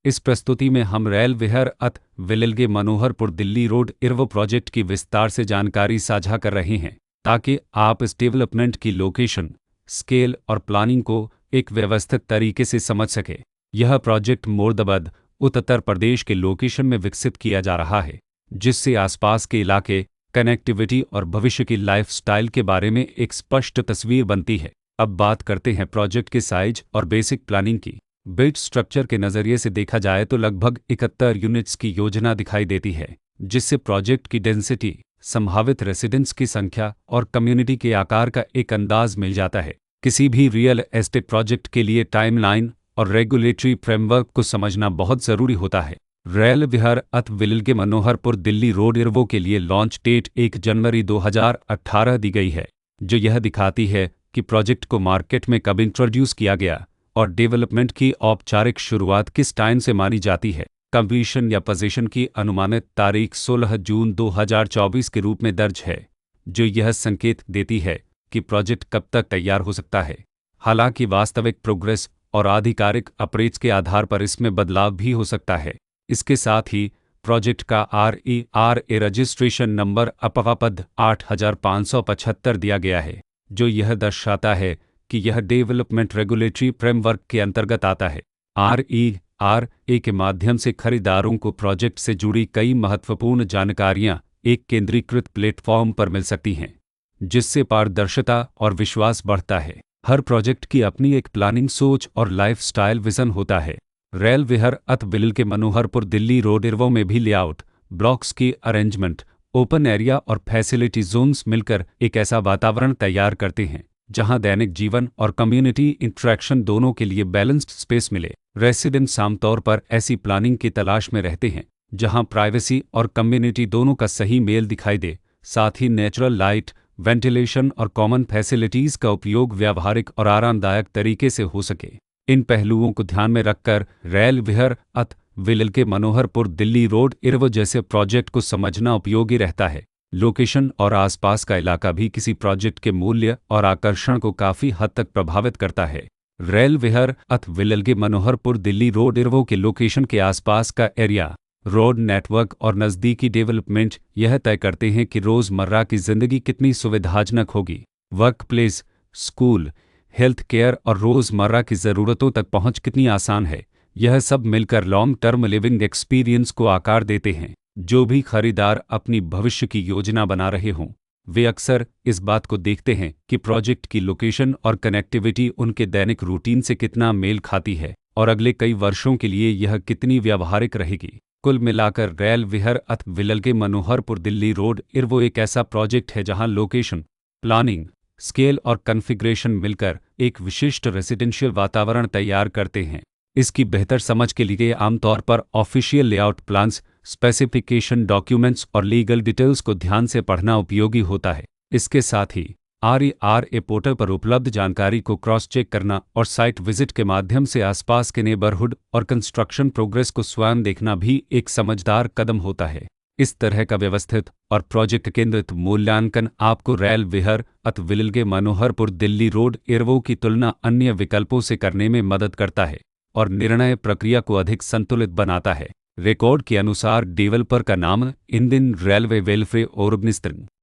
इस प्रस्तुति में हम रेल विहर अत विलिलगे मनोहरपुर दिल्ली रोड इरवो प्रोजेक्ट की विस्तार से जानकारी साझा कर रहे हैं ताकि आप इस डेवलपमेंट की लोकेशन, स्केल और प्लानिंग को एक व्यवस्थित तरीके से समझ सके। यह प्रोजेक्ट मुर्दाबाद, उत्तर प्रदेश के लोकेशन में विकसित किया जा रहा है, जिससे आसपास के इलाके, कनेक्टिविटी और भविष्य की लाइफस्टाइल के बारे में एक स्पष्ट तस्वीर बनती है। अब बात करते हैं प्रोजेक्ट के साइज और बेसिक प्लानिंग की। बिल्ड स्ट्रक्चर के नज़रिए से देखा जाए तो लगभग 71 यूनिट्स की योजना दिखाई देती है, जिससे प्रोजेक्ट की डेंसिटी, संभावित रेसिडेंट्स की संख्या और कम्युनिटी के आकार का एक अंदाज मिल जाता है। किसी भी रियल एस्टेट प्रोजेक्ट के लिए टाइमलाइन और रेगुलेटरी फ्रेमवर्क को समझना बहुत ज़रूरी होता है। रेल विहर अत विलिलगे मनोहरपुर दिल्ली रोड इरवो के लिए लॉन्च डेट 1 जनवरी 2018 दी गई है, जो यह दिखाती है कि प्रोजेक्ट को मार्केट में कब इंट्रोड्यूस किया गया और डेवलपमेंट की औपचारिक शुरुआत किस टाइम से मानी जाती है। कंप्लीशन या पोजीशन की अनुमानित तारीख 16 जून 2024 के रूप में दर्ज है, जो यह संकेत देती है कि प्रोजेक्ट कब तक तैयार हो सकता है। हालांकि वास्तविक प्रोग्रेस और आधिकारिक अपरेज के आधार पर इसमें बदलाव भी हो सकता है। इसके साथ ही प्रोजेक्ट का RERA रजिस्ट्रेशन नंबर अपवापद 8575 दिया गया है, जो यह दर्शाता है कि यह डेवलपमेंट रेगुलेटरी फ्रेमवर्क के अंतर्गत आता है। RERA के माध्यम से खरीदारों को प्रोजेक्ट से जुड़ी कई महत्वपूर्ण जानकारियां एक केंद्रीकृत प्लेटफॉर्म पर मिल सकती हैं, जिससे पारदर्शिता और विश्वास बढ़ता है। हर प्रोजेक्ट की अपनी एक प्लानिंग सोच और लाइफस्टाइल विजन होता है। रेल विहर अत विलिलगे मनोहरपुर दिल्ली रोड इरवो में भी लेआउट, ब्लॉक्स की अरेंजमेंट, ओपन एरिया और फैसिलिटी जोन्स मिलकर एक ऐसा वातावरण तैयार करते हैं जहां दैनिक जीवन और कम्युनिटी इंटरेक्शन दोनों के लिए बैलेंस्ड स्पेस मिले। रेसिडेंट्स आमतौर पर ऐसी प्लानिंग की तलाश में रहते हैं जहां प्राइवेसी और कम्युनिटी दोनों का सही मेल दिखाई दे, साथ ही नेचुरल लाइट, वेंटिलेशन और कॉमन फैसिलिटीज़ का उपयोग व्यावहारिक और आरामदायक तरीके से हो सके। इन पहलुओं को ध्यान में रखकर रेल विहर अत विलिलगे मनोहरपुर दिल्ली रोड इरवो जैसे प्रोजेक्ट को समझना उपयोगी रहता है। लोकेशन और आसपास का इलाका भी किसी प्रोजेक्ट के मूल्य और आकर्षण को काफ़ी हद तक प्रभावित करता है। रेल विहर अत विलिलगे मनोहरपुर दिल्ली रोड इरवो के लोकेशन के आसपास का एरिया, रोड नेटवर्क और नज़दीकी डेवलपमेंट यह तय करते हैं कि रोज़मर्रा की ज़िंदगी कितनी सुविधाजनक होगी। Work place, school, health care और रोज़मर्रा की ज़रूरतों तक पहुंच कितनी आसान है। यह सब मिलकर लॉन्ग टर्म लिविंग एक्सपीरियंस को आकार देते हैं। जो भी खरीदार अपनी भविष्य की योजना बना रहे हों, वे अक्सर इस बात को देखते हैं कि प्रोजेक्ट की लोकेशन और कनेक्टिविटी उनके दैनिक रूटीन से कितना मेल खाती है और अगले कई वर्षों के लिए यह कितनी व्यावहारिक रहेगी। कुल मिलाकर रेल विहर अत विलिलगे मनोहरपुर दिल्ली रोड इरवो एक ऐसा प्रोजेक्ट है जहां लोकेशन, प्लानिंग, स्केल और कॉन्फ़िगरेशन मिलकर एक विशिष्ट रेसिडेंशियल वातावरण तैयार करते हैं। इसकी बेहतर समझ के लिए आमतौर पर official layout plans, specification documents और लीगल डिटेल्स को ध्यान से पढ़ना उपयोगी होता है। इसके साथ ही RERA पोर्टल पर उपलब्ध जानकारी को क्रॉस चेक करना और साइट विजिट के माध्यम से आसपास के नेबरहुड और कंस्ट्रक्शन प्रोग्रेस को स्वयं देखना भी एक समझदार कदम होता है। इस तरह का व्यवस्थित और प्रोजेक्ट केंद्रित मूल्यांकन आपको रेल विहर अत विलिलगे मनोहरपुर दिल्ली रोड इरवो की तुलना अन्य विकल्पों से करने में मदद करता है और निर्णय प्रक्रिया को अधिक संतुलित बनाता है। रिकॉर्ड के अनुसार डेवलपर का नाम इंडियन रेलवे वेलफेयर ऑर्गेनाइजेशन